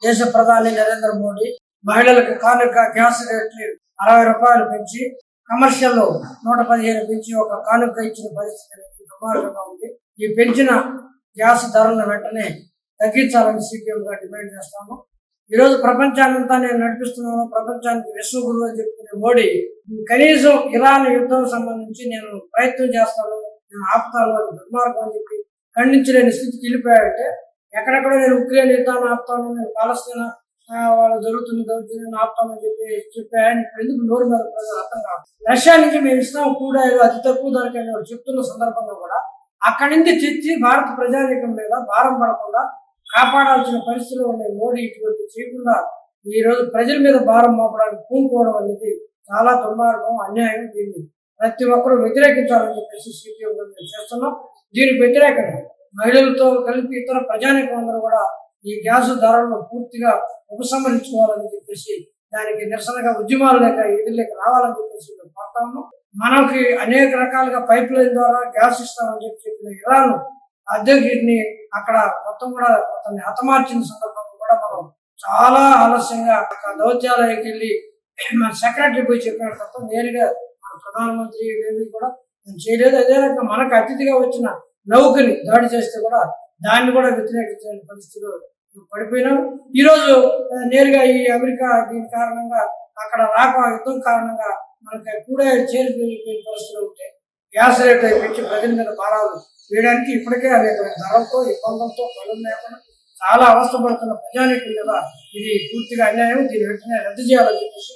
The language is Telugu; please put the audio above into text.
దేశ ప్రధాని నరేంద్ర మోడీ మహిళలకు కానుక గ్యాస్ రేట్లు 60 రూపాయలు పెంచి కమర్షియల్ 115 పెంచి ఒక కానుక ఇచ్చిన పరిస్థితి దుర్మార్గంగా ఉంది. ఈ పెంచిన గ్యాస్ ధరలను వెంటనే తగ్గించాలని సిపిఎం గా డిమాండ్ చేస్తాము. ఈ రోజు ప్రపంచాన్నంతా నేను నడిపిస్తున్నాను, ప్రపంచానికి విశ్వగురువు అని చెప్పుకునే మోడీ కనీసం ఇరాన్ యుద్ధం సంబంధించి నేను ప్రయత్నం చేస్తాను, నేను ఆపుతాను అని దుర్మార్గం అని చెప్పి ఖండించలేని స్థితికి వెళ్ళిపోయాడంటే, ఎక్కడెక్కడో నేను ఉక్రెయిన్ యుద్ధాన్ని ఆపుతాను, నేను పాలస్తీనా వాళ్ళు జరుగుతున్న దౌర్జన్యాన్ని ఆపుతామని చెప్పి ఆయన ఇప్పుడు ఎందుకు నోరు మీద ప్రజలు అర్థం కాదు. రష్యా నుంచి మేము ఇస్తాం కూడాయిలు అతి తక్కువ ధరకని చెప్తున్న సందర్భంగా కూడా అక్కడి నుంచి తెచ్చి భారత ప్రజానీకం మీద భారం పడకుండా కాపాడాల్సిన పరిస్థితిలో ఉండే మోడీ ఇటువంటి చేయకుండా ఈ రోజు ప్రజల మీద భారం మోపడానికి పూనుకోవడం అనేది చాలా దుర్మార్గం, అన్యాయం. దీన్ని ప్రతి ఒక్కరూ వ్యతిరేకించాలని చెప్పేసి సిపిఎం చేస్తున్నాం. దీనికి వ్యతిరేకంగా మహిళలతో కలిపి ఇతర ప్రజానీకం అందరూ కూడా ఈ గ్యాస్ ధరలను పూర్తిగా ఉపసంహరించుకోవాలని చెప్పేసి దానికి నిరసనగా ఉద్యమాలు లేక ఎదురులేక రావాలని చెప్పేసి మేము కోరుతాము. మనకి అనేక రకాలుగా పైప్ లైన్ ద్వారా గ్యాస్ ఇస్తామని చెప్పిన ఇరాన్ అధ్యక్షుడిని అక్కడ మొత్తం కూడా అతన్ని హతమార్చిన సందర్భంగా కూడా మనం చాలా ఆలస్యంగా దౌత్యాలయానికి వెళ్ళి మన సెక్రటరీ పోయి చెప్పిన తప్ప నేరుగా మన ప్రధానమంత్రి ఏమీ కూడా నేను చేయలేదు. అదే రకంగా మనకు అతిథిగా వచ్చిన నౌకని దాడి చేస్తే కూడా దాన్ని కూడా వ్యతిరేకించే పరిస్థితిలో పడిపోయినాం. ఈరోజు నేరుగా ఈ అమెరికా దీని కారణంగా అక్కడ యుద్ధం కారణంగా మనకి కూడా చేరిపోయిన పరిస్థితులు ఉంటే గ్యాస్ రేట్ పెంచి ప్రజల మీద భారాలు వేయడానికి ఇప్పటికే అనేక ధరలతో ఇబ్బందులతో పనులు లేకుండా చాలా అవస్థపడుతున్న ప్రజానీకుల మీద ఇది పూర్తిగా అన్యాయం. దీన్ని వెంటనే రద్దు చేయాలని చెప్పేసి